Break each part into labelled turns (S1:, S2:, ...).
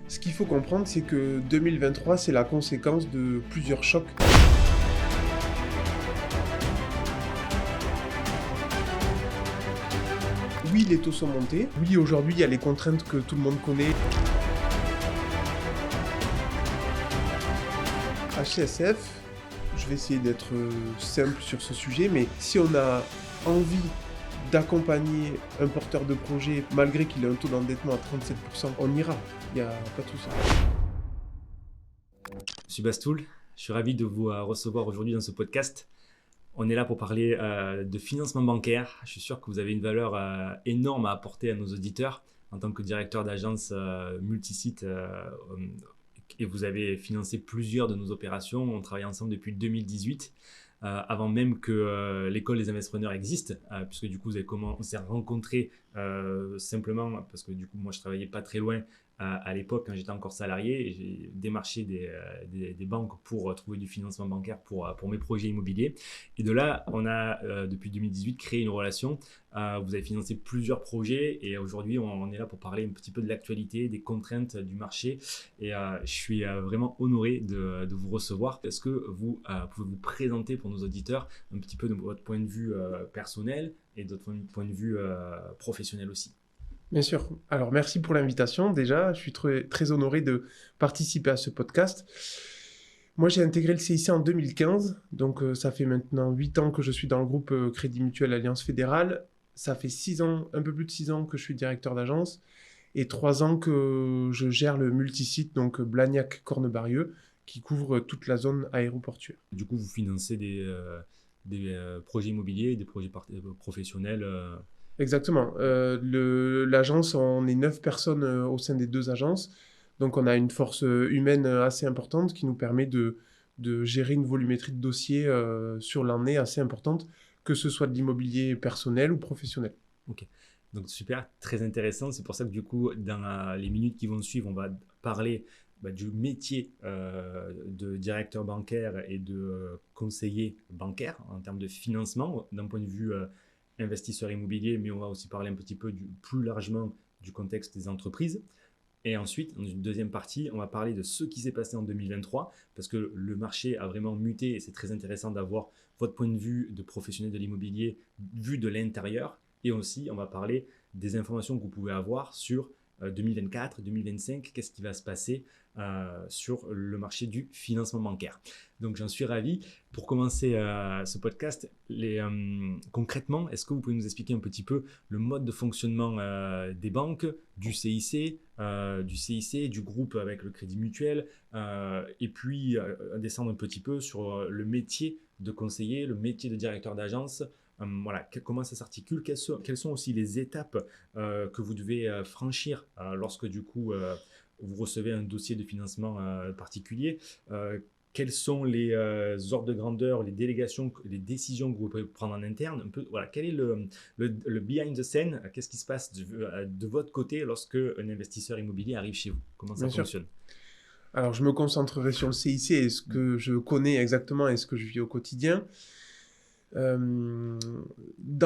S1: Ce qu'il faut comprendre, c'est que 2023, c'est la conséquence de plusieurs chocs. Oui, les taux sont montés. Oui, aujourd'hui, il y a les contraintes que tout le monde connaît. HCSF, je vais essayer d'être simple sur ce sujet, mais si on a envie d'accompagner un porteur de projet, malgré qu'il ait un taux d'endettement à 37%, on ira. Il n'y a pas de souci.
S2: Je suis Bastoul, je suis ravi de vous recevoir aujourd'hui dans ce podcast. On est là pour parler de financement bancaire. Je suis sûr que vous avez une valeur énorme à apporter à nos auditeurs en tant que directeur d'agence multisite et vous avez financé plusieurs de nos opérations. On travaille ensemble depuis 2018. Avant même que l'école des investisseurs existe, puisque du coup on s'est rencontrés simplement parce que du coup moi je travaillais pas très loin à l'époque quand j'étais encore salarié et j'ai démarché des banques pour trouver du financement bancaire pour mes projets immobiliers. Et de là, on a depuis 2018 créé une relation. Vous avez financé plusieurs projets et aujourd'hui on est là pour parler un petit peu de l'actualité, des contraintes du marché et je suis vraiment honoré de vous recevoir. Est-ce que vous pouvez vous présenter pour nos auditeurs un petit peu de votre point de vue personnel et de votre point de vue professionnel aussi?
S1: Bien sûr. Alors, merci pour l'invitation. Déjà, je suis très, très honoré de participer à ce podcast. Moi, j'ai intégré le CIC en 2015. Donc, ça fait maintenant 8 ans que je suis dans le groupe Crédit Mutuel Alliance Fédérale. Ça fait 6 ans, un peu plus de 6 ans que je suis directeur d'agence et 3 ans que je gère le multisite, donc Blagnac-Cornebarieux, qui couvre toute la zone aéroportuaire.
S2: Du coup, vous financez des projets immobiliers, des projets professionnels.
S1: Exactement. L'agence, on est 9 personnes au sein des 2 agences. Donc, on a une force humaine assez importante qui nous permet de gérer une volumétrie de dossiers sur l'année assez importante, que ce soit de l'immobilier personnel ou professionnel.
S2: Ok, donc super, très intéressant. C'est pour ça que du coup, dans les minutes qui vont suivre, on va parler du métier de directeur bancaire et de conseiller bancaire en termes de financement d'un point de vue investisseur immobilier, mais on va aussi parler un petit peu plus largement du contexte des entreprises. Et ensuite, dans une deuxième partie, on va parler de ce qui s'est passé en 2023, parce que le marché a vraiment muté et c'est très intéressant d'avoir votre point de vue de professionnel de l'immobilier vu de l'intérieur. Et aussi, on va parler des informations que vous pouvez avoir sur 2024, 2025, qu'est-ce qui va se passer sur le marché du financement bancaire. Donc j'en suis ravi. Pour commencer ce podcast, concrètement, est-ce que vous pouvez nous expliquer un petit peu le mode de fonctionnement des banques, du CIC, du groupe avec le Crédit Mutuel, et puis descendre un petit peu sur le métier de conseiller, le métier de directeur d'agence. Voilà, comment ça s'articule, quelles sont aussi les étapes que vous devez franchir lorsque du coup vous recevez un dossier de financement particulier. Quels sont les ordres de grandeur, les délégations, les décisions que vous pouvez prendre en interne, un peu, voilà, quel est le behind the scene, qu'est-ce qui se passe de votre côté lorsque un investisseur immobilier arrive chez vous? Comment ça
S1: Bien sûr.
S2: fonctionne?
S1: Alors, je me concentrerai sur le CIC et ce que je connais exactement et ce que je vis au quotidien. Dans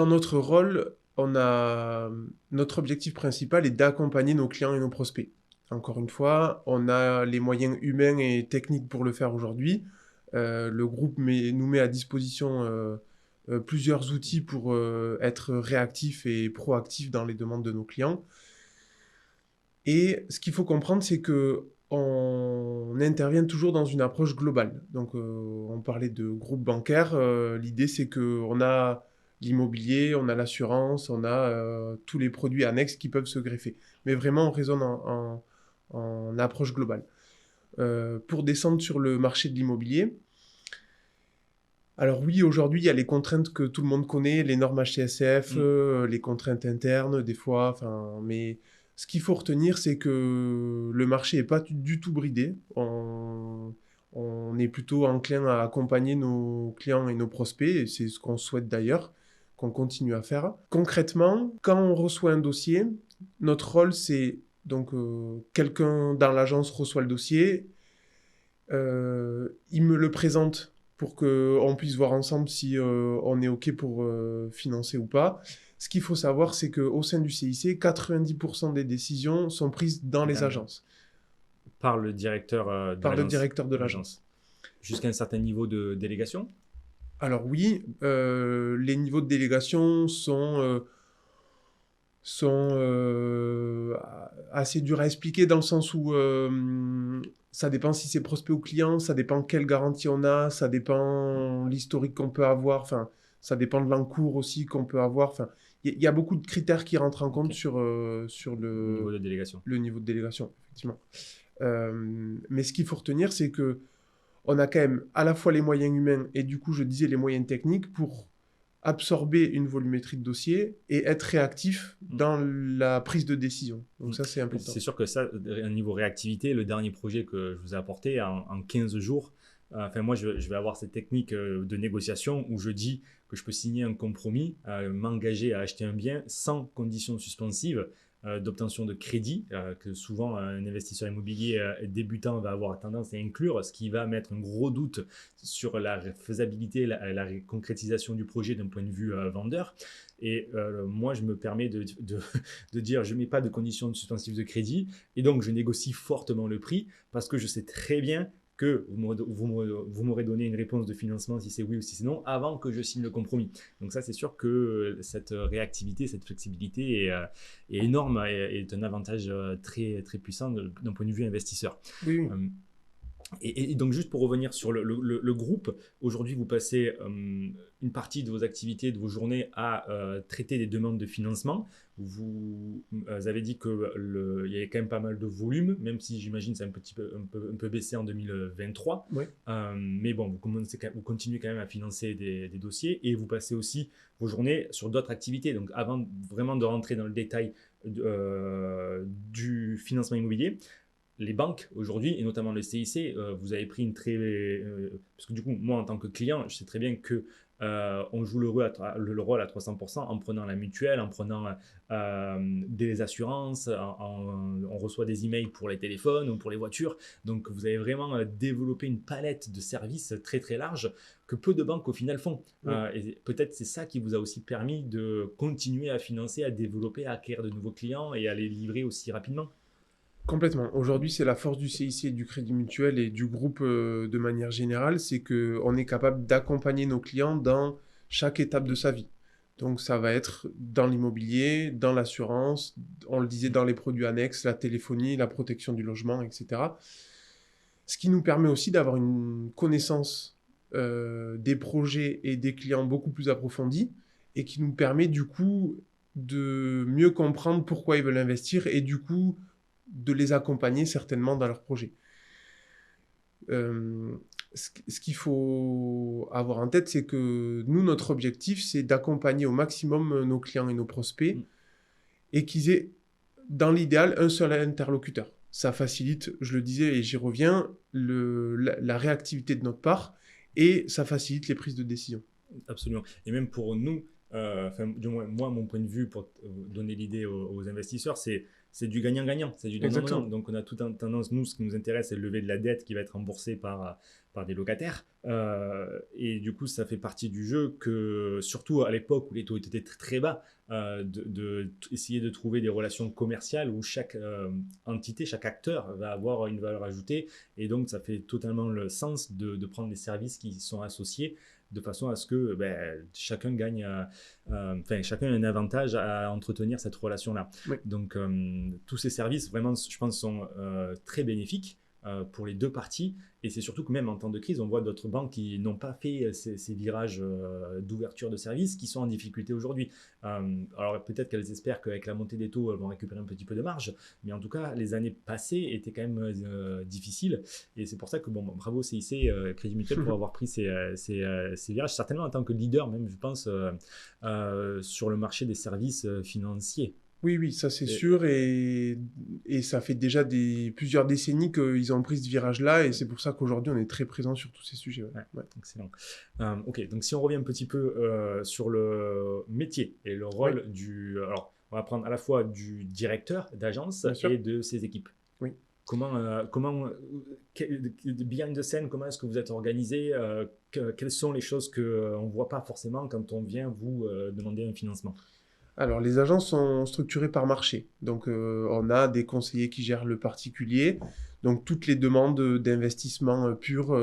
S1: notre rôle, notre objectif principal est d'accompagner nos clients et nos prospects. Encore une fois, on a les moyens humains et techniques pour le faire aujourd'hui. Le groupe nous met à disposition plusieurs outils pour être réactifs et proactifs dans les demandes de nos clients. Et ce qu'il faut comprendre, c'est que on intervient toujours dans une approche globale. Donc, on parlait de groupe bancaire. L'idée, c'est qu'on a l'immobilier, on a l'assurance, on a tous les produits annexes qui peuvent se greffer. Mais vraiment, on raisonne en approche globale. Pour descendre sur le marché de l'immobilier, alors oui, aujourd'hui, il y a les contraintes que tout le monde connaît, les normes HCSF, les contraintes internes, des fois, mais ce qu'il faut retenir, c'est que le marché n'est pas du tout bridé. On est plutôt enclin à accompagner nos clients et nos prospects, et c'est ce qu'on souhaite d'ailleurs, qu'on continue à faire. Concrètement, quand on reçoit un dossier, notre rôle, c'est donc quelqu'un dans l'agence reçoit le dossier, il me le présente pour qu'on puisse voir ensemble si on est OK pour financer ou pas. Ce qu'il faut savoir, c'est qu'au sein du CIC, 90% des décisions sont prises dans les agences.
S2: par le directeur
S1: par le directeur de l'agence.
S2: Jusqu'à un certain niveau de délégation?
S1: Alors oui, les niveaux de délégation sont assez durs à expliquer dans le sens où ça dépend si c'est prospect ou client, ça dépend quelle garantie on a, ça dépend l'historique qu'on peut avoir, enfin, ça dépend de l'encours aussi qu'on peut avoir. Enfin, il y a beaucoup de critères qui rentrent en compte sur
S2: Niveau de délégation.
S1: le niveau de délégation, effectivement. Mais ce qu'il faut retenir, c'est que on a quand même à la fois les moyens humains et du coup, je disais, les moyens techniques pour absorber une volumétrie de dossier et être réactif dans la prise de décision. Donc ça, c'est important.
S2: C'est sûr que ça, au niveau réactivité, le dernier projet que je vous ai apporté en 15 jours, enfin moi, je vais avoir cette technique de négociation où je dis que je peux signer un compromis, m'engager à acheter un bien sans conditions suspensives d'obtention de crédit, que souvent un investisseur immobilier débutant va avoir tendance à inclure, ce qui va mettre un gros doute sur la faisabilité, la concrétisation du projet d'un point de vue vendeur. Et moi, je me permets de dire, je ne mets pas de conditions suspensives de crédit, et donc je négocie fortement le prix, parce que je sais très bien que vous m'aurez donné une réponse de financement si c'est oui ou si c'est non, avant que je signe le compromis. Donc ça, c'est sûr que cette réactivité, cette flexibilité est énorme et est un avantage très, très puissant d'un point de vue investisseur.
S1: Oui.
S2: Et donc, juste pour revenir sur le groupe, aujourd'hui, vous passez une partie de vos activités, de vos journées à traiter des demandes de financement. Vous avez dit qu'il y avait quand même pas mal de volume, même si j'imagine que c'est un peu baissé en 2023.
S1: Oui.
S2: Mais bon, vous continuez quand même à financer des dossiers et vous passez aussi vos journées sur d'autres activités. Donc, avant vraiment de rentrer dans le détail du financement immobilier, les banques aujourd'hui, et notamment le CIC, vous avez pris une très... parce que du coup, moi, en tant que client, je sais très bien que on joue le rôle à 300% en prenant la mutuelle, en prenant des assurances, on reçoit des emails pour les téléphones ou pour les voitures. Donc, vous avez vraiment développé une palette de services très, très large que peu de banques, au final, font.
S1: Oui.
S2: Et peut-être c'est ça qui vous a aussi permis de continuer à financer, à développer, à acquérir de nouveaux clients et à les livrer aussi rapidement.
S1: Complètement. Aujourd'hui, c'est la force du CIC et du Crédit Mutuel et du groupe de manière générale, c'est qu'on est capable d'accompagner nos clients dans chaque étape de sa vie. Donc ça va être dans l'immobilier, dans l'assurance, on le disait dans les produits annexes, la téléphonie, la protection du logement, etc. Ce qui nous permet aussi d'avoir une connaissance des projets et des clients beaucoup plus approfondie et qui nous permet du coup de mieux comprendre pourquoi ils veulent investir et du coup de les accompagner certainement dans leurs projets. Ce qu'il faut avoir en tête, c'est que nous, notre objectif, c'est d'accompagner au maximum nos clients et nos prospects et qu'ils aient, dans l'idéal, un seul interlocuteur. Ça facilite, je le disais et j'y reviens, la réactivité de notre part et ça facilite les prises de décision.
S2: Absolument. Et même pour nous, du moins, moi, mon point de vue, pour donner l'idée aux investisseurs, c'est du gagnant-gagnant, c'est du donnant-donnant. Donc, on a toute une tendance, nous, ce qui nous intéresse, c'est de lever de la dette qui va être remboursée par des locataires. Et du coup, ça fait partie du jeu que, surtout à l'époque où les taux étaient très, très bas, essayer de trouver des relations commerciales où chaque entité, chaque acteur va avoir une valeur ajoutée. Et donc, ça fait totalement le sens de prendre des services qui sont associés de façon à ce que chacun gagne, chacun a un avantage à entretenir cette relation-là.
S1: Oui.
S2: Donc, tous ces services, vraiment, je pense, sont très bénéfiques pour les deux parties. Et c'est surtout que même en temps de crise, on voit d'autres banques qui n'ont pas fait ces virages d'ouverture de services qui sont en difficulté aujourd'hui. Alors peut-être qu'elles espèrent qu'avec la montée des taux, elles vont récupérer un petit peu de marge. Mais en tout cas, les années passées étaient quand même difficiles. Et c'est pour ça que, bravo CIC, Crédit Mutuel, pour avoir pris ces virages. Certainement en tant que leader, même, je pense, sur le marché des services financiers.
S1: Oui, ça c'est sûr, et ça fait déjà plusieurs décennies qu'ils ont pris ce virage-là, et c'est pour ça qu'aujourd'hui on est très présent sur tous ces sujets.
S2: Ouais. Excellent. Ok, donc si on revient un petit peu sur le métier et le rôle alors on va prendre à la fois du directeur d'agence et de ses équipes.
S1: Oui.
S2: Behind the scene, comment est-ce que vous êtes organisé, quelles sont les choses qu'on ne voit pas forcément quand on vient vous demander un financement?
S1: Alors, les agences sont structurées par marché. Donc, on a des conseillers qui gèrent le particulier. Donc, toutes les demandes d'investissement pur,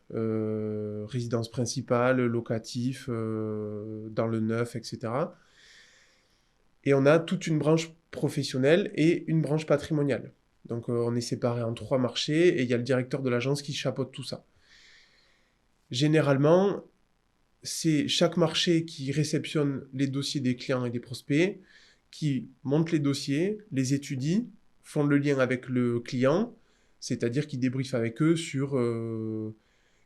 S1: résidence principale, locatif, dans le neuf, etc. Et on a toute une branche professionnelle et une branche patrimoniale. Donc, on est séparé en 3 marchés et il y a le directeur de l'agence qui chapeaute tout ça. Généralement, c'est chaque marché qui réceptionne les dossiers des clients et des prospects, qui monte les dossiers, les étudie, font le lien avec le client, c'est-à-dire qu'ils débriefent avec eux sur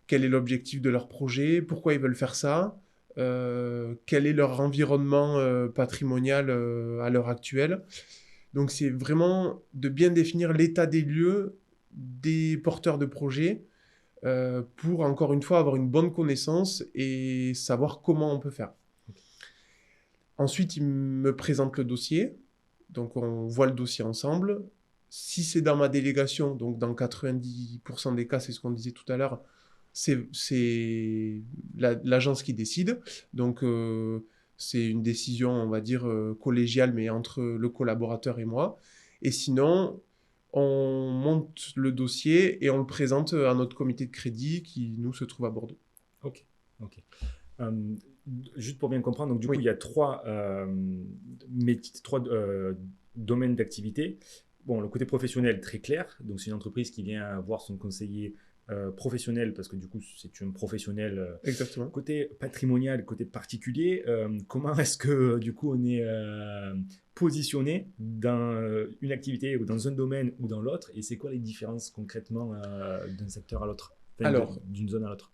S1: quel est l'objectif de leur projet, pourquoi ils veulent faire ça, quel est leur environnement patrimonial à l'heure actuelle. Donc c'est vraiment de bien définir l'état des lieux des porteurs de projets pour, encore une fois, avoir une bonne connaissance et savoir comment on peut faire. Ensuite, il me présente le dossier. Donc, on voit le dossier ensemble. Si c'est dans ma délégation, donc dans 90% des cas, c'est ce qu'on disait tout à l'heure, c'est l'agence qui décide. Donc, c'est une décision, on va dire, collégiale, mais entre le collaborateur et moi. Et sinon, on monte le dossier et on le présente à notre comité de crédit qui, nous, se trouve à Bordeaux.
S2: Ok. Euh, Juste pour bien comprendre, donc du coup,
S1: Oui.
S2: il y a trois domaines d'activité. Bon, le côté professionnel, très clair. Donc, c'est une entreprise qui vient voir son conseiller professionnel parce que du coup, c'est un professionnel.
S1: Exactement.
S2: Côté patrimonial, côté particulier, comment est-ce que du coup, on est positionné dans une activité ou dans un domaine ou dans l'autre, et c'est quoi les différences concrètement d'un secteur à l'autre, enfin,
S1: Alors,
S2: d'une zone à l'autre?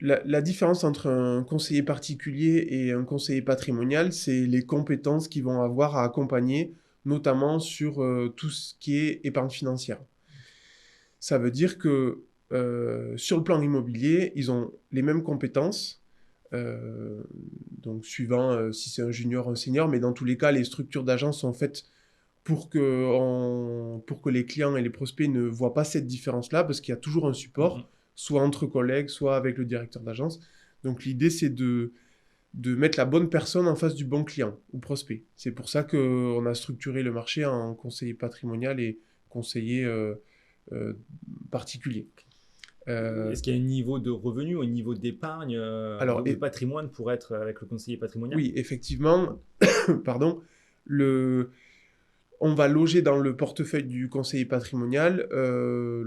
S1: La différence entre un conseiller particulier et un conseiller patrimonial, c'est les compétences qu'ils vont avoir à accompagner, notamment sur tout ce qui est épargne financière. Ça veut dire que sur le plan immobilier, ils ont les mêmes compétences, donc suivant si c'est un junior, un senior, mais dans tous les cas, les structures d'agence sont faites pour que les clients et les prospects ne voient pas cette différence-là, parce qu'il y a toujours un support, soit entre collègues, soit avec le directeur d'agence. Donc l'idée, c'est de mettre la bonne personne en face du bon client ou prospect. C'est pour ça qu'on a structuré le marché en conseiller patrimonial et conseiller euh, particulier.
S2: Est-ce qu'il y a un niveau de revenu, un niveau d'épargne,
S1: Alors,
S2: de patrimoine pour être avec le conseiller patrimonial?
S1: oui, effectivement, pardon, on va loger dans le portefeuille du conseiller patrimonial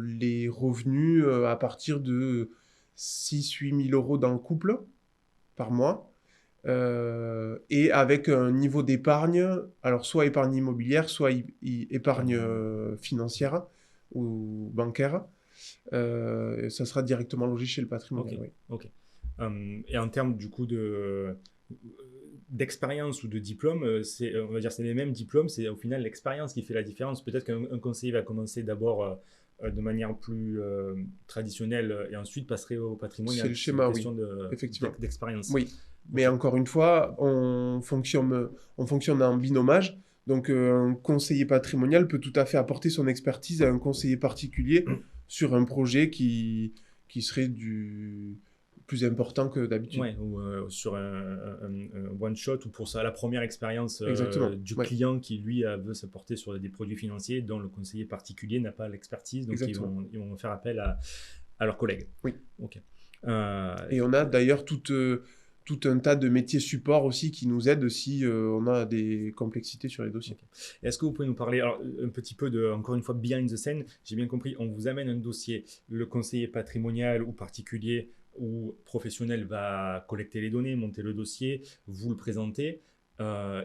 S1: les revenus à partir de 6 000 à 8 000 euros dans le couple par mois. Et avec un niveau d'épargne, alors soit épargne immobilière, soit épargne financière ou bancaire. Ça sera directement logé chez le patrimonial.
S2: Ok,
S1: Oui.
S2: ok. Et en termes du coup d'expérience ou de diplôme, on va dire c'est les mêmes diplômes, c'est au final l'expérience qui fait la différence. Peut-être qu'un conseiller va commencer d'abord de manière plus traditionnelle et ensuite passerait au patrimonial.
S1: C'est le schéma,
S2: une
S1: oui,
S2: question
S1: effectivement.
S2: d'expérience.
S1: Oui, mais
S2: Ok.
S1: encore une fois, on fonctionne en binomage. Donc, un conseiller patrimonial peut tout à fait apporter son expertise à un conseiller particulier sur un projet qui serait plus important que d'habitude.
S2: Ouais, ou sur un one shot ou pour ça la première expérience
S1: Exactement.
S2: du
S1: Ouais,
S2: client qui lui veut se porter sur des produits financiers dont le conseiller particulier n'a pas l'expertise, donc
S1: exactement.
S2: ils vont faire appel à leurs collègues.
S1: Oui.
S2: Ok.
S1: Et on a d'ailleurs tout un tas de métiers support aussi qui nous aident si on a des complexités sur les dossiers.
S2: Ok. Est-ce que vous pouvez nous parler alors, un petit peu de, encore une fois, behind the scene? J'ai bien compris, on vous amène un dossier, le conseiller patrimonial ou particulier ou professionnel va collecter les données, monter le dossier, vous le présentez,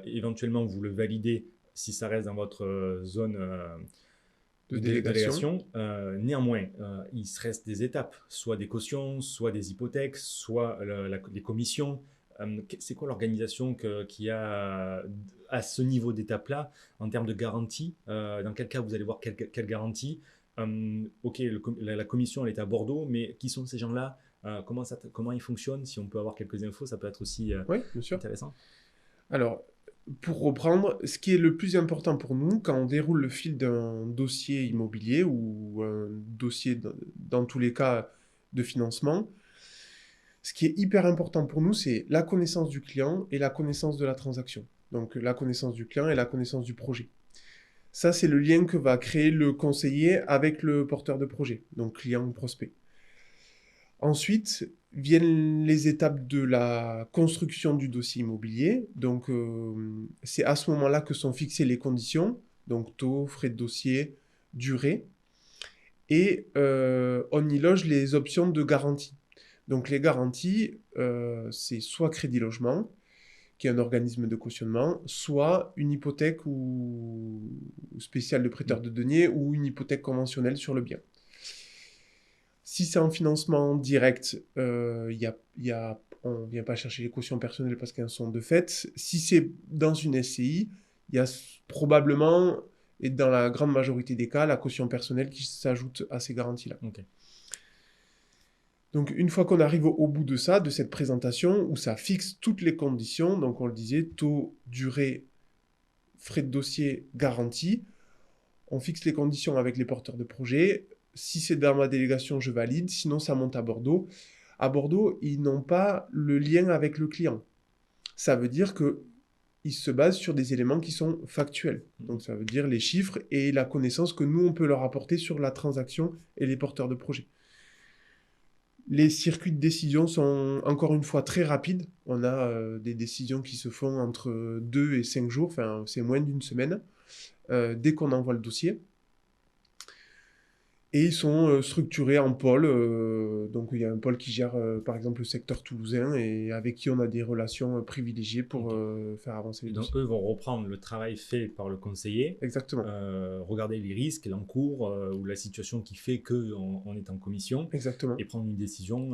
S2: éventuellement vous le validez si ça reste dans votre zone
S1: De
S2: de
S1: délégation.
S2: délégation. Néanmoins, il se reste des étapes, soit des cautions, soit des hypothèques, soit les commissions. C'est quoi l'organisation qu'il y a à ce niveau d'étape-là en termes de garantie? Dans quel cas vous allez voir quelle garantie? Ok, la commission elle est à Bordeaux, mais qui sont ces gens-là? Comment ils fonctionnent? Si on peut avoir quelques infos, ça peut être aussi
S1: Oui, bien sûr.
S2: intéressant.
S1: Alors, pour reprendre, ce qui est le plus important pour nous quand on déroule le fil d'un dossier immobilier ou un dossier dans tous les cas de financement, Ce qui est hyper important pour nous, c'est la connaissance du client et la connaissance de la transaction. Donc la connaissance du client et la connaissance du projet. Ça, c'est le lien que va créer le conseiller avec le porteur de projet, donc client ou prospect. Ensuite, viennent les étapes de la construction du dossier immobilier. Donc, c'est à ce moment-là que sont fixées les conditions, donc taux, frais de dossier, durée. Et on y loge les options de garantie. Donc, les garanties, c'est soit Crédit Logement, qui est un organisme de cautionnement, soit une hypothèque ou spéciale de prêteur de deniers ou une hypothèque conventionnelle sur le bien. Si c'est en financement direct, on ne vient pas chercher les cautions personnelles parce qu'elles sont de fait. Si c'est dans une SCI, il y a probablement, et dans la grande majorité des cas, la caution personnelle qui s'ajoute à ces garanties-là.
S2: Ok.
S1: Donc une fois qu'on arrive au bout de ça, de cette présentation, où ça fixe toutes les conditions, donc on le disait, taux, durée, frais de dossier, garantie, on fixe les conditions avec les porteurs de projet. Si c'est dans ma délégation, je valide, sinon ça monte à Bordeaux. À Bordeaux, ils n'ont pas le lien avec le client. Ça veut dire qu'ils se basent sur des éléments qui sont factuels. Donc ça veut dire les chiffres et la connaissance que nous, on peut leur apporter sur la transaction et les porteurs de projet. Les circuits de décision sont encore une fois très rapides. On a des décisions qui se font entre 2 et 5 jours, enfin c'est moins d'une semaine, dès qu'on envoie le dossier. Et ils sont structurés en pôles. Donc il y a un pôle qui gère par exemple le secteur toulousain et avec qui on a des relations privilégiées pour faire avancer les dossiers.
S2: Donc eux vont reprendre le travail fait par le conseiller.
S1: Exactement.
S2: Regarder les risques, l'encours ou la situation qui fait qu'on est en commission.
S1: Exactement.
S2: Et prendre une décision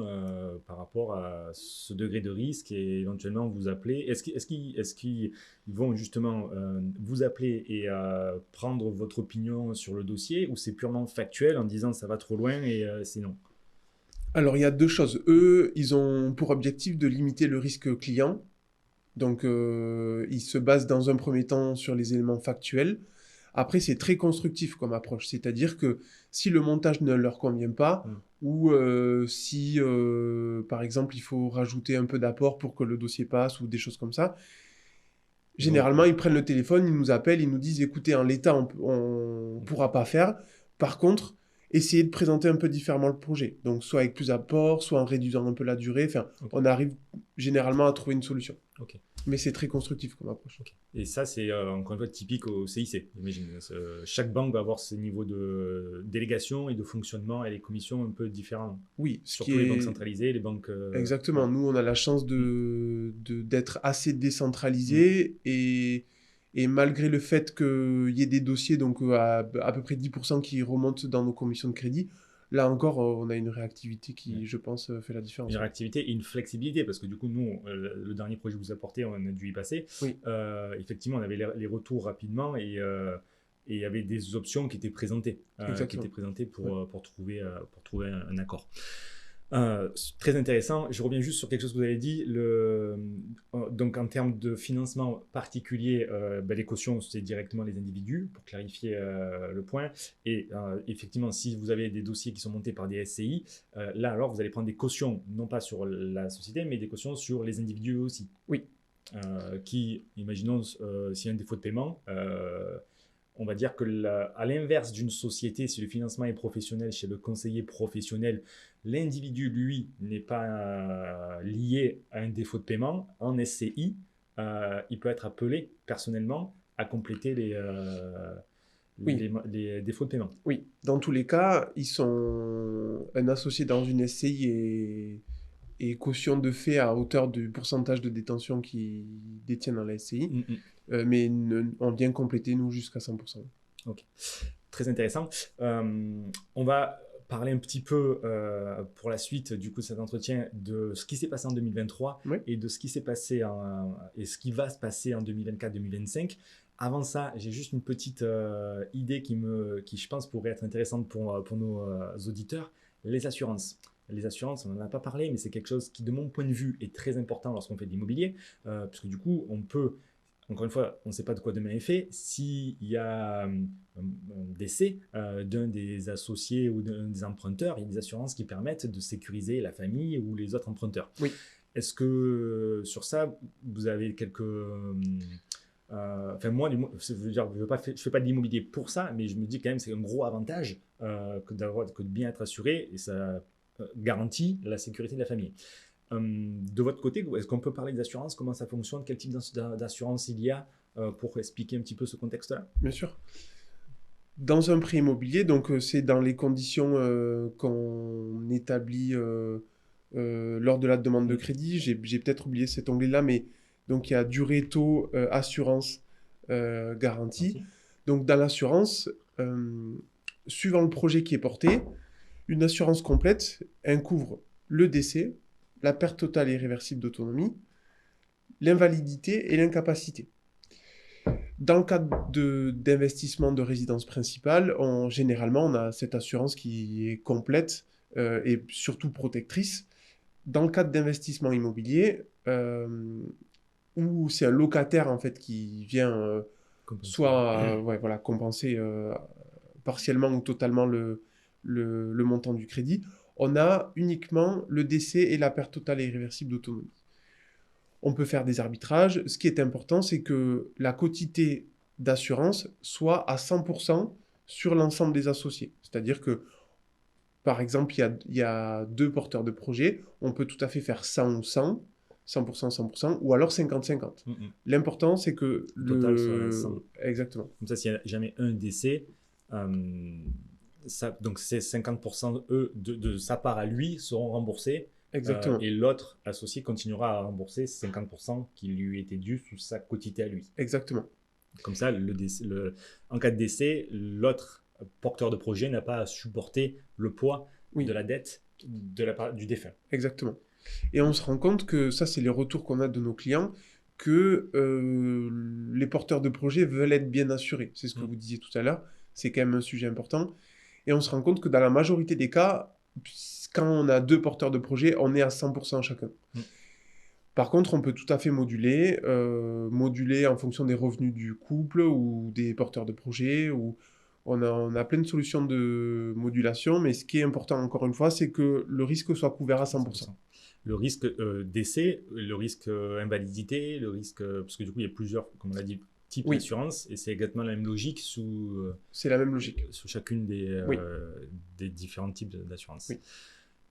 S2: par rapport à ce degré de risque et éventuellement vous appeler. Est-ce qu'ils vont justement vous appeler et prendre votre opinion sur le dossier ou c'est purement factuel en disant ça va trop loin et c'est non?
S1: Alors il y a deux choses. Eux, ils ont pour objectif de limiter le risque client. Donc ils se basent dans un premier temps sur les éléments factuels. Après, c'est très constructif comme approche. C'est-à-dire que si le montage ne leur convient pas, ou si, par exemple, il faut rajouter un peu d'apport pour que le dossier passe, ou des choses comme ça, généralement, ils prennent le téléphone, ils nous appellent, ils nous disent, écoutez, en l'état, on ne pourra pas faire. Par contre, essayez de présenter un peu différemment le projet. Donc, soit avec plus d'apport, soit en réduisant un peu la durée. Enfin, on arrive généralement à trouver une solution.
S2: Ok.
S1: Mais c'est très constructif comme approche.
S2: Okay. Et ça, c'est encore une fois typique au CIC, j'imagine. Chaque banque va avoir ses niveaux de délégation et de fonctionnement et les commissions un peu différents.
S1: Oui,
S2: surtout les banques centralisées, les banques...
S1: Exactement. Nous, on a la chance d'être assez décentralisé et malgré le fait qu'il y ait des dossiers, donc à peu près 10% qui remontent dans nos commissions de crédit, là encore, on a une réactivité qui, je pense, fait la différence.
S2: Une réactivité et une flexibilité, parce que du coup, nous, le dernier projet que vous apportez, on a dû y passer.
S1: Oui.
S2: Effectivement, on avait les retours rapidement et il y avait des options qui étaient présentées, pour trouver un accord. Très intéressant. Je reviens juste sur quelque chose que vous avez dit. Donc, en termes de financement particulier, les cautions, c'est directement les individus, pour clarifier le point. Et effectivement, si vous avez des dossiers qui sont montés par des SCI, là, alors, vous allez prendre des cautions, non pas sur la société, mais des cautions sur les individus aussi.
S1: Oui.
S2: Qui, imaginons, s'il y a un défaut de paiement, on va dire que à l'inverse d'une société, si le financement est professionnel chez le conseiller professionnel, l'individu, lui, n'est pas lié à un défaut de paiement. En SCI, il peut être appelé personnellement à compléter les défauts de paiement.
S1: Oui, dans tous les cas, ils sont un associé dans une SCI et caution de fait à hauteur du pourcentage de détention qu'ils détiennent dans la SCI. Mais on vient compléter, nous, jusqu'à 100%.
S2: Ok, très intéressant. On va parler un petit peu pour la suite du coup de cet entretien de ce qui s'est passé en 2023 et de ce qui s'est passé et ce qui va se passer en 2024-2025. Avant ça, j'ai juste une petite idée qui, je pense, pourrait être intéressante pour nos auditeurs. Les assurances. Les assurances, on n'en a pas parlé, mais c'est quelque chose qui, de mon point de vue, est très important lorsqu'on fait de l'immobilier, puisque du coup, on peut encore une fois, on ne sait pas de quoi demain est fait. S'il y a un décès d'un des associés ou d'un des emprunteurs, il y a des assurances qui permettent de sécuriser la famille ou les autres emprunteurs.
S1: Oui.
S2: Est-ce que sur ça, vous avez quelques... Enfin, moi, je veux dire, je ne fais pas de l'immobilier pour ça, mais je me dis quand même que c'est un gros avantage que de bien être assuré et ça garantit la sécurité de la famille. De votre côté, est-ce qu'on peut parler des assurances? Comment ça fonctionne? Quel type d'assurance il y a pour expliquer un petit peu ce contexte-là?
S1: Bien sûr. Dans un prêt immobilier, donc c'est dans les conditions qu'on établit lors de la demande de crédit. J'ai peut-être oublié cet onglet-là, mais donc il y a durée, taux, assurance, garantie.
S2: Merci.
S1: Donc dans l'assurance, suivant le projet qui est porté, une assurance complète, elle couvre le décès, la perte totale et irréversible d'autonomie, l'invalidité et l'incapacité. Dans le cadre d'investissement de résidence principale, généralement, on a cette assurance qui est complète et surtout protectrice. Dans le cadre d'investissement immobilier, où c'est un locataire en fait qui vient soit ouais, voilà, compenser partiellement ou totalement le montant du crédit, on a uniquement le décès et la perte totale et irréversible d'autonomie. On peut faire des arbitrages. Ce qui est important, c'est que la quotité d'assurance soit à 100% sur l'ensemble des associés. C'est-à-dire que, par exemple, il y a 2 porteurs de projet, on peut tout à fait faire 100 ou 100, 100%, 100%, ou alors 50-50. L'important, c'est que
S2: le total soit 100.
S1: Exactement.
S2: Comme ça, s'il n'y a jamais un décès, donc ces 50% de sa part à lui seront remboursés.
S1: Exactement.
S2: Et l'autre associé continuera à rembourser 50% qui lui était dû sous sa quotité à lui.
S1: Exactement.
S2: Comme ça, en cas de décès, l'autre porteur de projet n'a pas à supporter le poids de la dette du défunt.
S1: Exactement. Et on se rend compte que ça, c'est les retours qu'on a de nos clients, que les porteurs de projet veulent être bien assurés. C'est ce que vous disiez tout à l'heure. C'est quand même un sujet important. Et on se rend compte que dans la majorité des cas, quand on a 2 porteurs de projet, on est à 100% chacun. Par contre, on peut tout à fait moduler en fonction des revenus du couple ou des porteurs de projet. On a plein de solutions de modulation, mais ce qui est important, encore une fois, c'est que le risque soit couvert à 100%.
S2: Le risque décès, le risque invalidité, le risque... parce que du coup, il y a plusieurs, comme on l'a dit, types d'assurance, et c'est exactement la même logique
S1: c'est la même logique.
S2: Sous chacune des différents types d'assurance.
S1: Oui.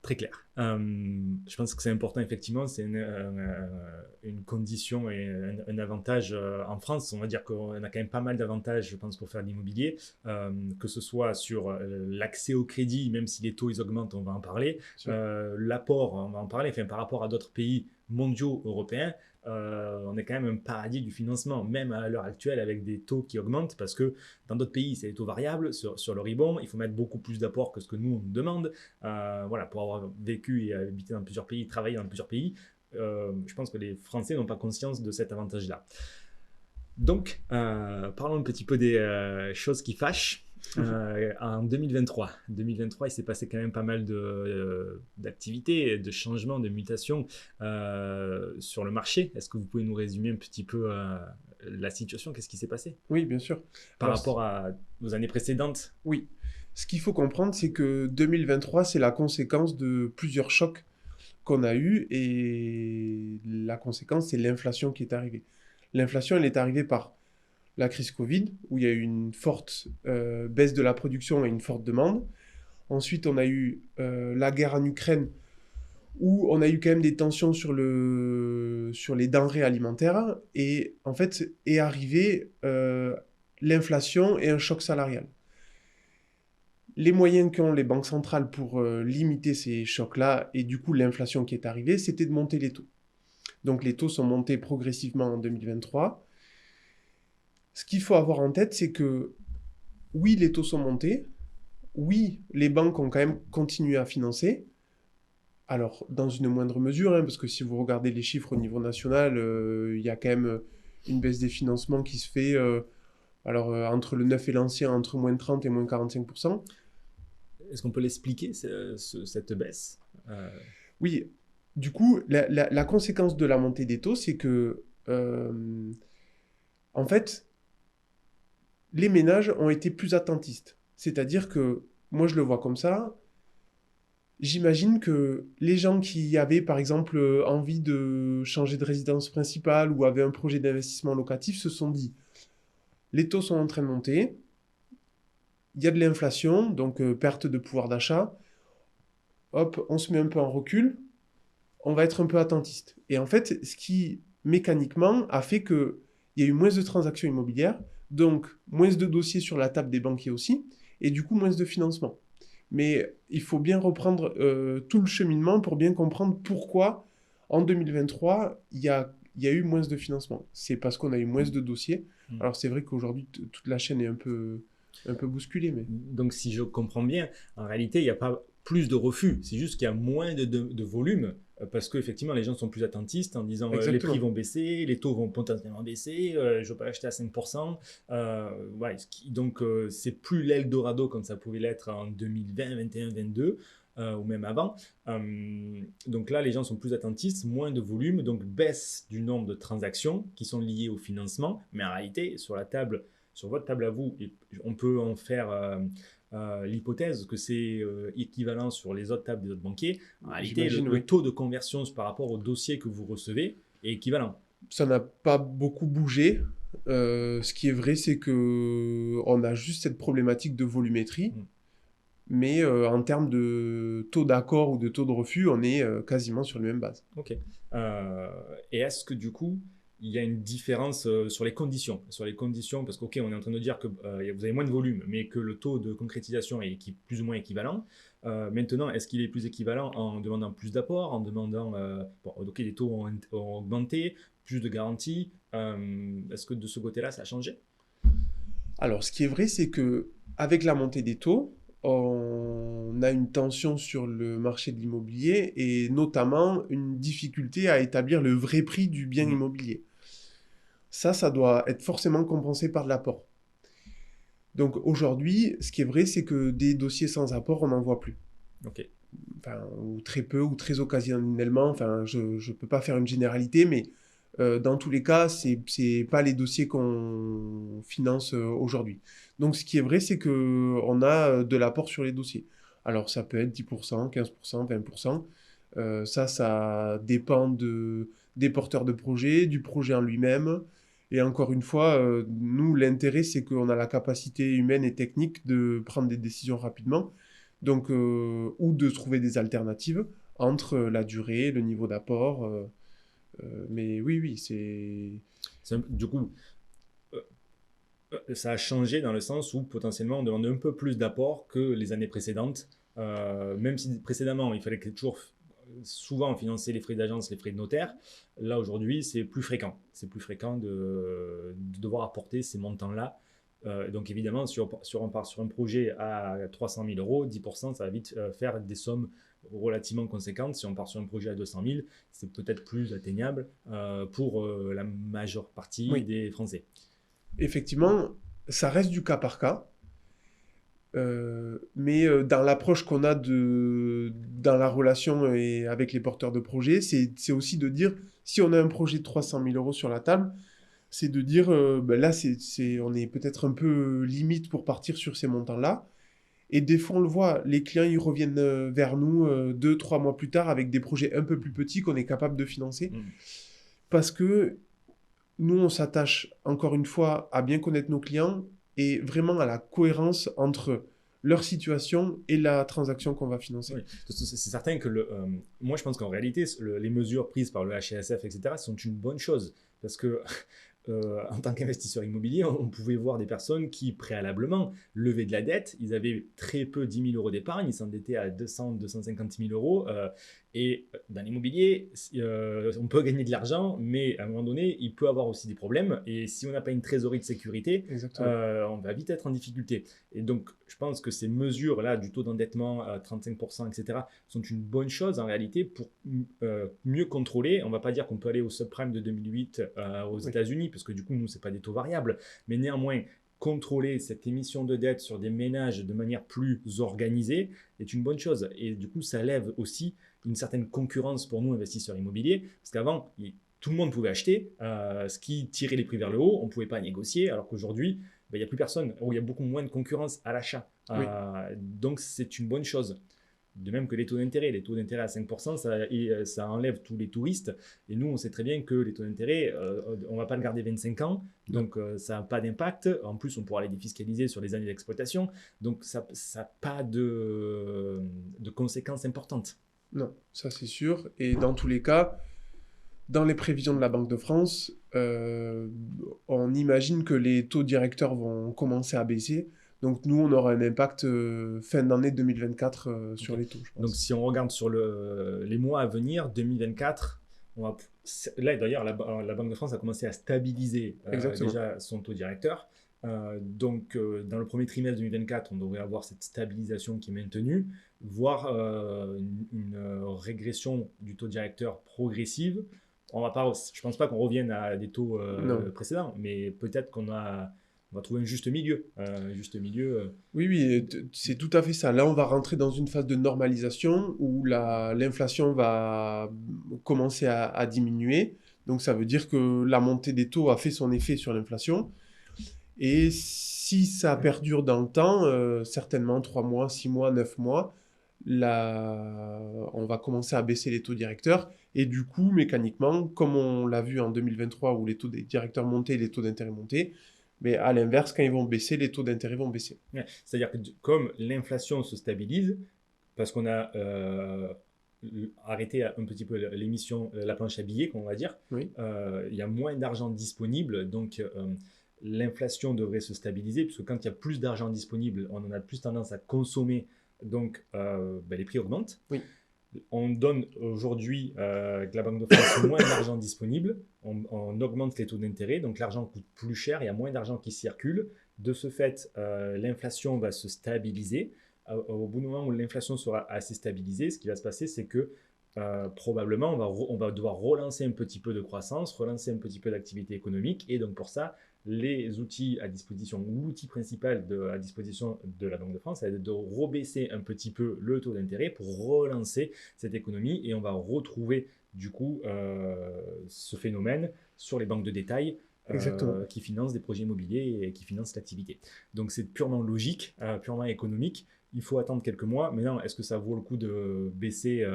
S2: Très clair. Je pense que c'est important, effectivement, c'est une condition et un avantage en France. On va dire qu'on a quand même pas mal d'avantages, je pense, pour faire de l'immobilier, que ce soit sur l'accès au crédit, même si les taux ils augmentent, on va en parler, l'apport, on va en parler, enfin, par rapport à d'autres pays mondiaux, européens, on est quand même un paradis du financement, même à l'heure actuelle avec des taux qui augmentent, parce que dans d'autres pays, c'est des taux variables. Sur le rebond, il faut mettre beaucoup plus d'apports que ce que nous, on nous demande. Voilà, pour avoir vécu et habité dans plusieurs pays, travaillé dans plusieurs pays, je pense que les Français n'ont pas conscience de cet avantage-là. Donc, parlons un petit peu des choses qui fâchent. En 2023, il s'est passé quand même pas mal d'activités, de changements, de mutations sur le marché. Est-ce que vous pouvez nous résumer un petit peu la situation? Qu'est-ce qui s'est passé?
S1: Oui, bien sûr.
S2: Par rapport à aux années précédentes?
S1: Oui. Ce qu'il faut comprendre, c'est que 2023, c'est la conséquence de plusieurs chocs qu'on a eus, et la conséquence, c'est l'inflation qui est arrivée. L'inflation, elle est arrivée par la crise Covid, où il y a eu une forte baisse de la production et une forte demande. Ensuite, on a eu la guerre en Ukraine, où on a eu quand même des tensions sur les denrées alimentaires. Et en fait, est arrivé l'inflation et un choc salarial. Les moyens qu'ont les banques centrales pour limiter ces chocs-là, et du coup l'inflation qui est arrivée, c'était de monter les taux. Donc les taux sont montés progressivement en 2023. Ce qu'il faut avoir en tête, c'est que oui, les taux sont montés, oui, les banques ont quand même continué à financer, alors dans une moindre mesure, parce que si vous regardez les chiffres au niveau national, il y a quand même une baisse des financements qui se fait entre le neuf et l'ancien, entre moins 30 et moins 45%.
S2: Est-ce qu'on peut l'expliquer, cette baisse?
S1: Oui, du coup, la conséquence de la montée des taux, c'est que En fait, les ménages ont été plus attentistes. C'est-à-dire que, moi je le vois comme ça, j'imagine que les gens qui avaient par exemple envie de changer de résidence principale ou avaient un projet d'investissement locatif se sont dit, les taux sont en train de monter, il y a de l'inflation, donc perte de pouvoir d'achat, hop, on se met un peu en recul, on va être un peu attentiste. Et en fait, ce qui, mécaniquement, a fait qu'il y a eu moins de transactions immobilières, donc moins de dossiers sur la table des banquiers aussi, et du coup moins de financement. Mais il faut bien reprendre tout le cheminement pour bien comprendre pourquoi, en 2023, il y a eu moins de financement. C'est parce qu'on a eu moins de dossiers.
S2: Mm.
S1: Alors c'est vrai qu'aujourd'hui, toute la chaîne est un peu bousculée, mais...
S2: Donc, si je comprends bien, en réalité, il n'y a pas plus de refus. C'est juste qu'il y a moins de volume parce qu'effectivement, les gens sont plus attentistes en disant les prix
S1: Exactement.
S2: vont baisser, les taux vont potentiellement baisser, je peux acheter à 5%. Ouais, donc, c'est plus l'Eldorado comme ça pouvait l'être en 2020, 21, 22. Ou même avant. Donc là, les gens sont plus attentistes, moins de volume, donc baisse du nombre de transactions qui sont liées au financement. Mais en réalité, sur votre table à vous, on peut en faire l'hypothèse que c'est équivalent sur les autres tables des autres banquiers. En réalité,
S1: J'imagine,
S2: le
S1: oui.
S2: taux de conversion par rapport au dossier que vous recevez est équivalent.
S1: Ça n'a pas beaucoup bougé. Ce qui est vrai, c'est que on a juste cette problématique de volumétrie.
S2: Mm.
S1: Mais en termes de taux d'accord ou de taux de refus, on est quasiment sur les mêmes bases.
S2: Ok. Et est-ce que du coup, il y a une différence sur les conditions? Sur les conditions, parce qu'ok, on est en train de dire que vous avez moins de volume, mais que le taux de concrétisation est plus ou moins équivalent. Maintenant, est-ce qu'il est plus équivalent en demandant plus d'apports, en demandant, bon, ok, les taux ont augmenté, plus de garanties. Est-ce que de ce côté-là, ça a changé?
S1: Alors, ce qui est vrai, c'est que avec la montée des taux, on a une tension sur le marché de l'immobilier et notamment une difficulté à établir le vrai prix du bien
S2: Mhm.
S1: immobilier. Ça doit être forcément compensé par de l'apport. Donc aujourd'hui, ce qui est vrai, c'est que des dossiers sans apport, on n'en voit plus.
S2: Ok.
S1: Enfin, ou très peu, ou très occasionnellement. Enfin, je ne peux pas faire une généralité, mais dans tous les cas, c'est pas les dossiers qu'on finance aujourd'hui. Donc, ce qui est vrai, c'est que on a de l'apport sur les dossiers. Alors, ça peut être 10%, 15%, 20%. Ça dépend des porteurs de projet, du projet en lui-même. Et encore une fois, nous, l'intérêt, c'est qu'on a la capacité humaine et technique de prendre des décisions rapidement. Donc, ou de trouver des alternatives entre la durée, le niveau d'apport. Mais oui, oui, c'est...
S2: Du coup, ça a changé dans le sens où potentiellement on demande un peu plus d'apport que les années précédentes. Même si précédemment il fallait que toujours souvent financer les frais d'agence, les frais de notaire, là aujourd'hui c'est plus fréquent. C'est plus fréquent de devoir apporter ces montants-là. Donc évidemment, si on part sur un projet à 300 000 euros, 10%, ça va vite faire des sommes relativement conséquentes. Si on part sur un projet à 200 000, c'est peut-être plus atteignable pour la majeure partie
S1: Oui,
S2: des Français.
S1: effectivement, ça reste du cas par cas. Mais dans l'approche qu'on a dans la relation et avec les porteurs de projets, c'est aussi de dire, si on a un projet de 300 000 euros sur la table, c'est de dire, ben là, on est peut-être un peu limite pour partir sur ces montants-là. Et des fois, on le voit, les clients, ils reviennent vers nous 2, 3 mois plus tard avec des projets un peu plus petits qu'on est capable de financer.
S2: Mm.
S1: Parce que nous, on s'attache, encore une fois, à bien connaître nos clients et vraiment à la cohérence entre leur situation et la transaction qu'on va financer.
S2: Oui, c'est certain que moi je pense qu'en réalité, les mesures prises par le HCSF, etc., sont une bonne chose. Parce que en tant qu'investisseur immobilier, on pouvait voir des personnes qui préalablement levaient de la dette, ils avaient très peu 10 000 euros d'épargne, ils s'endettaient à 200, 250 000 euros. Et dans l'immobilier, on peut gagner de l'argent, mais à un moment donné, il peut avoir aussi des problèmes. Et si on n'a pas une trésorerie de sécurité,
S1: Exactement.
S2: on va vite être en difficulté. Et donc, je pense que ces mesures-là, du taux d'endettement à 35%, etc., sont une bonne chose en réalité pour mieux contrôler. On ne va pas dire qu'on peut aller au subprime de 2008 aux
S1: Oui.
S2: États-Unis, parce que du coup, nous, ce n'est pas des taux variables, mais néanmoins, contrôler cette émission de dette sur des ménages de manière plus organisée est une bonne chose. Et du coup, ça lève aussi une certaine concurrence pour nous, investisseurs immobiliers, parce qu'avant, tout le monde pouvait acheter, ce qui tirait les prix vers le haut, on ne pouvait pas négocier, alors qu'aujourd'hui, il n'y a plus personne, il y a beaucoup moins de concurrence à l'achat.
S1: Oui.
S2: Donc c'est une bonne chose. De même que les taux d'intérêt. Les taux d'intérêt à 5%, ça enlève tous les touristes. Et nous, on sait très bien que les taux d'intérêt, on ne va pas le garder 25 ans. Donc, ça n'a pas d'impact. En plus, on pourra les défiscaliser sur les années d'exploitation. Donc, ça n'a pas de conséquences importantes.
S1: Non, ça c'est sûr. Et dans tous les cas, dans les prévisions de la Banque de France, on imagine que les taux directeurs vont commencer à baisser. Donc nous, on aura un impact fin d'année 2024 sur les taux, je pense.
S2: Donc si on regarde sur les mois à venir, 2024, là d'ailleurs, la Banque de France a commencé à stabiliser déjà son taux directeur. Donc dans le premier trimestre 2024, on devrait avoir cette stabilisation qui est maintenue, voire une régression du taux directeur progressive. Je ne pense pas qu'on revienne à des taux précédents, mais peut-être qu'on va trouver un juste milieu.
S1: Oui, c'est tout à fait ça. Là, on va rentrer dans une phase de normalisation où l'inflation va commencer à diminuer. Donc, ça veut dire que la montée des taux a fait son effet sur l'inflation. Et si ça perdure dans le temps, certainement 3 mois, 6 mois, 9 mois, on va commencer à baisser les taux directeurs. Et du coup, mécaniquement, comme on l'a vu en 2023 où les taux des directeurs montaient et les taux d'intérêt montaient, mais à l'inverse, quand ils vont baisser, les taux d'intérêt vont baisser.
S2: Ouais, c'est-à-dire que comme l'inflation se stabilise, parce qu'on a arrêté un petit peu l'émission, la planche à billets, qu'on va dire,
S1: oui.
S2: Il y a moins d'argent disponible, donc l'inflation devrait se stabiliser, puisque quand il y a plus d'argent disponible, on en a plus tendance à consommer, donc les prix augmentent.
S1: Oui.
S2: On donne aujourd'hui, avec la Banque de France, moins d'argent disponible. On augmente les taux d'intérêt, donc l'argent coûte plus cher, il y a moins d'argent qui circule. De ce fait, l'inflation va se stabiliser. Au bout du moment où l'inflation sera assez stabilisée, ce qui va se passer, c'est que probablement, on va devoir relancer un petit peu de croissance, relancer un petit peu d'activité économique. Et donc pour ça, les outils à disposition, ou l'outil principal à disposition de la Banque de France, c'est de rebaisser un petit peu le taux d'intérêt pour relancer cette économie. Et on va retrouver du coup ce phénomène sur les banques de détail qui financent des projets immobiliers et qui financent l'activité. Donc c'est purement logique, purement économique. Il faut attendre quelques mois. Maintenant, est-ce que ça vaut le coup de baisser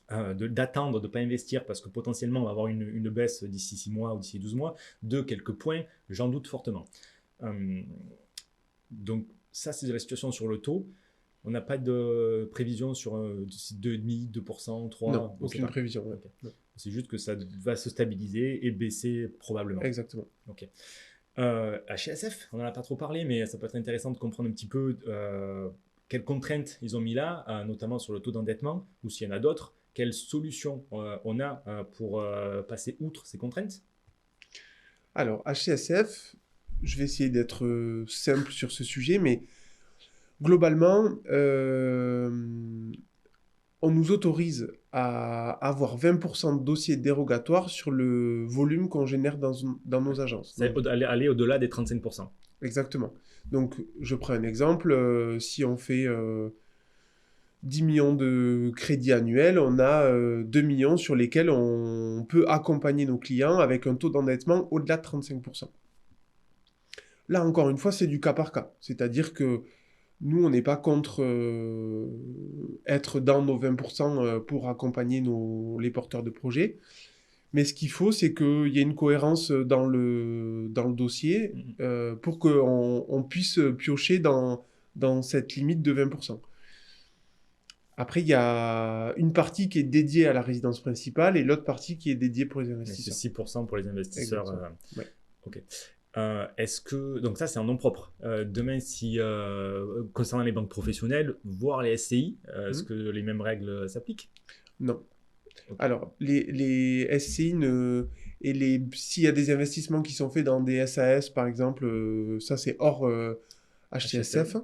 S2: d'attendre, de ne pas investir parce que potentiellement on va avoir une baisse d'ici 6 mois ou d'ici 12 mois de quelques points, j'en doute fortement. Donc ça c'est la situation sur le taux. On n'a pas de prévision sur 2,5%, 2%, 3%.
S1: Non, aucune prévision. Ouais.
S2: Okay. C'est juste que ça va se stabiliser et baisser probablement.
S1: Exactement.
S2: Ok. HSF, on n'en a pas trop parlé, mais ça peut être intéressant de comprendre un petit peu quelles contraintes ils ont mis là, notamment sur le taux d'endettement, ou s'il y en a d'autres. Quelles solutions on a pour passer outre ces contraintes?
S1: Alors, HCSF, je vais essayer d'être simple sur ce sujet, mais globalement, on nous autorise à avoir 20% de dossiers dérogatoires sur le volume qu'on génère dans nos agences.
S2: C'est aller au-delà des 35%.
S1: Exactement. Donc, je prends un exemple. Si on fait 10 millions de crédits annuels, on a 2 millions sur lesquels on peut accompagner nos clients avec un taux d'endettement au-delà de 35%. Là, encore une fois, c'est du cas par cas. C'est-à-dire que nous, on n'est pas contre être dans nos 20% pour accompagner les porteurs de projets. Mais ce qu'il faut, c'est qu'il y ait une cohérence dans le dossier pour qu'on puisse piocher dans cette limite de 20%. Après, il y a une partie qui est dédiée à la résidence principale et l'autre partie qui est dédiée pour les investisseurs.
S2: C'est 6% pour les investisseurs.
S1: Ouais.
S2: Ok. Est-ce que donc ça c'est un nom propre. Demain, si concernant les banques professionnelles, voire les SCI, est-ce que les mêmes règles s'appliquent?
S1: Non. Okay. Alors les SCI s'il y a des investissements qui sont faits dans des SAS par exemple, ça c'est hors HCSF.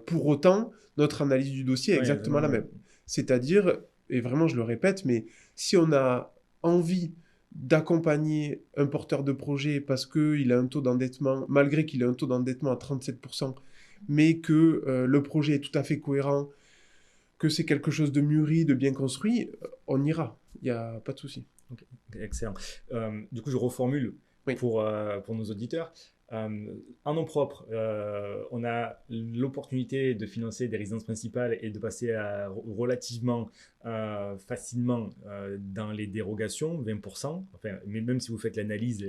S1: Pour autant, notre analyse du dossier est exactement la même. C'est-à-dire, et vraiment je le répète, mais si on a envie d'accompagner un porteur de projet parce qu'il a un taux d'endettement, malgré qu'il ait un taux d'endettement à 37%, mais que le projet est tout à fait cohérent, que c'est quelque chose de mûri, de bien construit, on ira. Il n'y a pas de souci.
S2: Ok, excellent. Du coup, je reformule
S1: Oui.
S2: pour nos auditeurs. En nom propre, on a l'opportunité de financer des résidences principales et de passer relativement facilement dans les dérogations, 20%. Enfin, mais même si vous faites l'analyse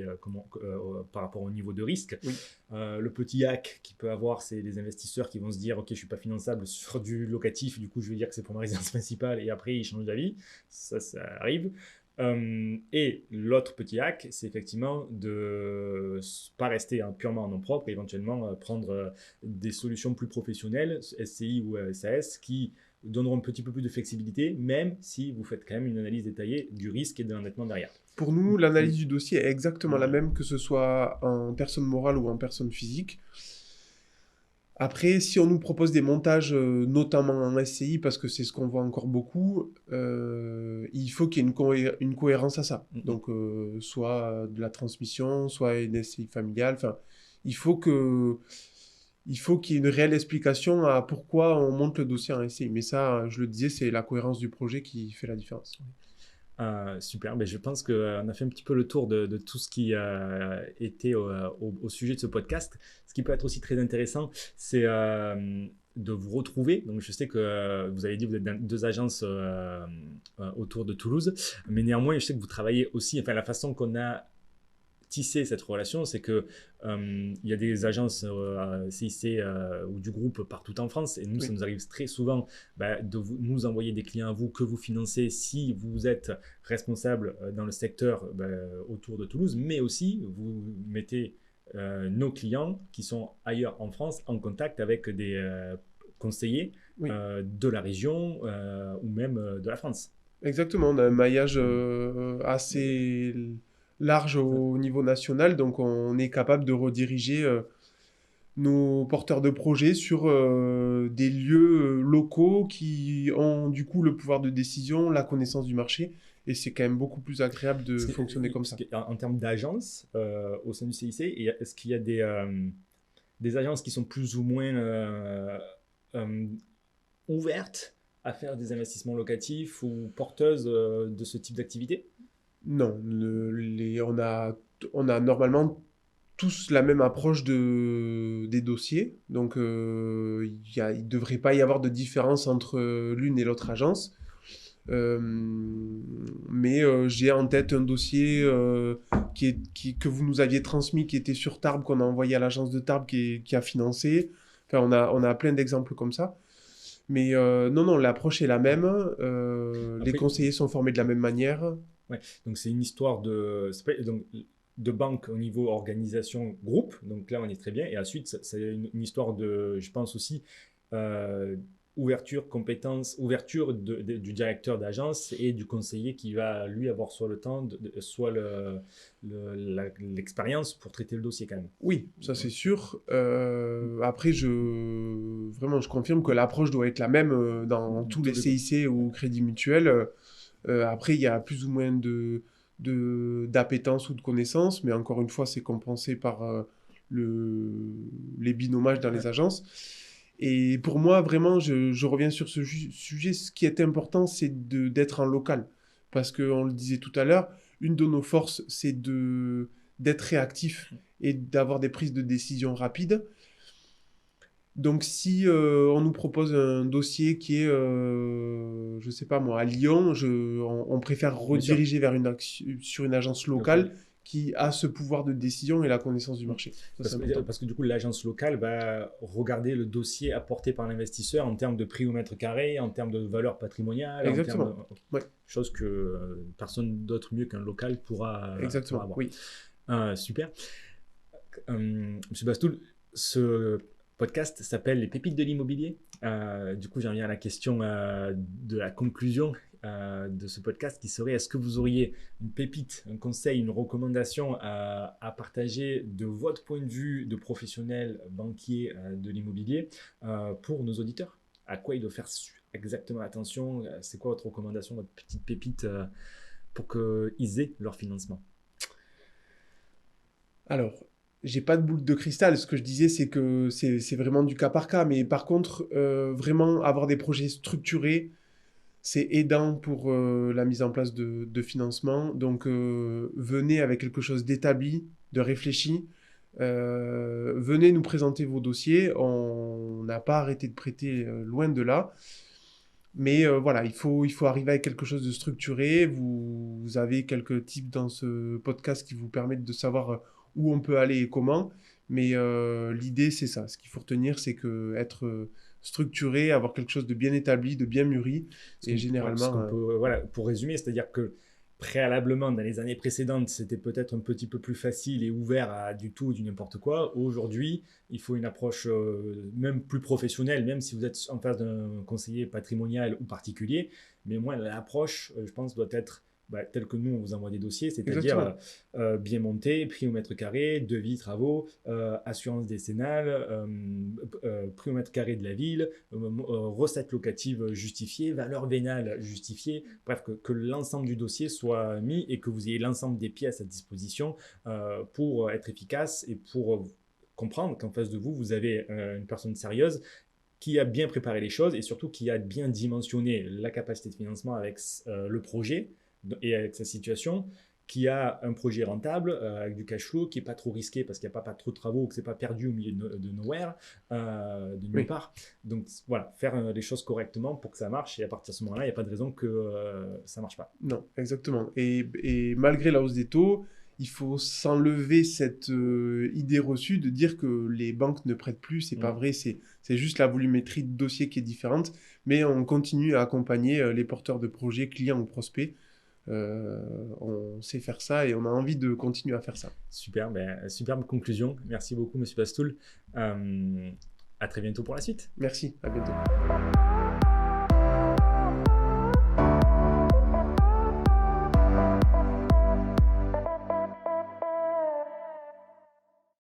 S2: par rapport au niveau de risque,
S1: Oui.
S2: le petit hack qu'il peut avoir, c'est les investisseurs qui vont se dire, ok, je suis pas finançable sur du locatif, du coup, je vais dire que c'est pour ma résidence principale, et après, ils changent d'avis. Ça arrive. Et l'autre petit hack, c'est effectivement de pas rester purement en nom propre et éventuellement prendre des solutions plus professionnelles, SCI ou SAS, qui donneront un petit peu plus de flexibilité, même si vous faites quand même une analyse détaillée du risque et de l'endettement derrière.
S1: Pour nous, l'analyse du dossier est exactement la même, que ce soit en personne morale ou en personne physique. Après, si on nous propose des montages, notamment en SCI, parce que c'est ce qu'on voit encore beaucoup, il faut qu'il y ait une cohérence à ça. Donc, soit de la transmission, soit une SCI familiale. Enfin, il faut que, il faut qu'il y ait une réelle explication à pourquoi on monte le dossier en SCI. Mais ça, je le disais, c'est la cohérence du projet qui fait la différence.
S2: Super, ben, je pense qu'on a fait un petit peu le tour de tout ce qui était au sujet de ce podcast. Ce qui peut être aussi très intéressant, c'est de vous retrouver. Donc, je sais que vous avez dit que vous êtes dans 2 agences autour de Toulouse, mais néanmoins, je sais que vous travaillez aussi, enfin, la façon qu'on a tisser cette relation, c'est que il y a des agences CIC ou du groupe partout en France, et nous,
S1: Oui.
S2: ça nous arrive très souvent nous envoyer des clients à vous que vous financez si vous êtes responsable dans le secteur autour de Toulouse, mais aussi vous mettez nos clients qui sont ailleurs en France en contact avec des conseillers
S1: Oui.
S2: de la région ou même de la France.
S1: Exactement, on a un maillage assez large au niveau national, donc on est capable de rediriger nos porteurs de projets sur des lieux locaux qui ont du coup le pouvoir de décision, la connaissance du marché, et c'est quand même beaucoup plus agréable de fonctionner comme ça.
S2: En termes d'agence au sein du CIC, est-ce qu'il y a des agences qui sont plus ou moins euh, ouvertes à faire des investissements locatifs ou porteuses de ce type d'activité?
S1: Non, on a normalement tous la même approche des dossiers, donc il ne devrait pas y avoir de différence entre l'une et l'autre agence. Euh, mais j'ai en tête un dossier que vous nous aviez transmis, qui était sur Tarbes, qu'on a envoyé à l'agence de Tarbes, qui a financé. Enfin, on a plein d'exemples comme ça. Mais non, non, l'approche est la même. Les
S2: Après,
S1: conseillers sont formés de la même manière.
S2: ouais, donc c'est une histoire de banque au niveau organisation groupe. Donc là, on est très bien. Et ensuite, c'est une histoire de, je pense aussi, euh, ouverture, compétence, ouverture du directeur d'agence et du conseiller qui va, lui, avoir soit le temps, soit l'expérience pour traiter le dossier quand même.
S1: Oui, ça c'est sûr. Après, vraiment, je confirme que l'approche doit être la même dans tous les CIC ou crédits mutuels. Après, il y a plus ou moins d'appétence ou de connaissances, mais encore une fois, c'est compensé par les binomages dans les agences. Et pour moi, vraiment, je reviens sur ce sujet. Ce qui est important, c'est d'être en local. Parce qu'on le disait tout à l'heure, une de nos forces, c'est d'être réactif et d'avoir des prises de décision rapides. Donc, si on nous propose un dossier qui est, je sais pas moi, à Lyon, on préfère rediriger sur une agence locale qui a ce pouvoir de décision et la connaissance du marché. Ça,
S2: parce que du coup, l'agence locale va regarder le dossier apporté par l'investisseur en termes de prix au mètre carré, en termes de valeur patrimoniale,
S1: exactement.
S2: En termes de...
S1: Ouais.
S2: Chose que personne d'autre mieux qu'un local pourra avoir.
S1: Oui.
S2: Super. Monsieur Bastoul, ce podcast s'appelle Les pépites de l'immobilier. Du coup, j'en viens à la question de la conclusion de ce podcast qui serait, est-ce que vous auriez une pépite, un conseil, une recommandation à partager de votre point de vue de professionnel banquier de l'immobilier pour nos auditeurs? À quoi ils doivent faire exactement attention? C'est quoi votre recommandation, votre petite pépite pour qu'ils aient leur financement?
S1: Alors, j'ai pas de boule de cristal. Ce que je disais, c'est que c'est vraiment du cas par cas. Mais par contre, vraiment avoir des projets structurés, c'est aidant pour la mise en place de financement. Donc, venez avec quelque chose d'établi, de réfléchi. Venez nous présenter vos dossiers. On n'a pas arrêté de prêter, loin de là. Mais voilà, il faut arriver avec quelque chose de structuré. Vous avez quelques tips dans ce podcast qui vous permettent de savoir où on peut aller et comment. Mais l'idée, c'est ça. Ce qu'il faut retenir, c'est que être structuré, avoir quelque chose de bien établi, de bien mûri. Et généralement,
S2: voilà, pour résumer, c'est-à-dire que préalablement, dans les années précédentes, c'était peut-être un petit peu plus facile et ouvert à du tout, du n'importe quoi. Aujourd'hui, il faut une approche même plus professionnelle, même si vous êtes en face d'un conseiller patrimonial ou particulier. Mais moi, l'approche, je pense, doit être telle que nous, on vous envoie des dossiers, c'est-à-dire bien monté, prix au mètre carré, devis, travaux, assurance décennale, prix au mètre carré de la ville, recettes locatives justifiées, valeur vénale justifiée. Bref, que l'ensemble du dossier soit mis et que vous ayez l'ensemble des pièces à disposition pour être efficace et pour comprendre qu'en face de vous, vous avez une personne sérieuse qui a bien préparé les choses et surtout qui a bien dimensionné la capacité de financement avec le projet et avec sa situation, qui a un projet rentable avec du cash flow, qui n'est pas trop risqué parce qu'il n'y a pas trop de travaux, que ce n'est pas perdu au milieu de nowhere, de nulle part. Donc voilà, faire les choses correctement pour que ça marche, et à partir de ce moment-là, il n'y a pas de raison que ça ne marche pas.
S1: Non, exactement. Et malgré la hausse des taux, il faut s'enlever cette idée reçue de dire que les banques ne prêtent plus. C'est pas vrai, c'est juste la volumétrie de dossier qui est différente. Mais on continue à accompagner les porteurs de projets, clients ou prospects. On sait faire ça et on a envie de continuer à faire ça.
S2: Super, superbe conclusion. Merci beaucoup, Monsieur Bastoul. À très bientôt pour la suite.
S1: Merci, à bientôt.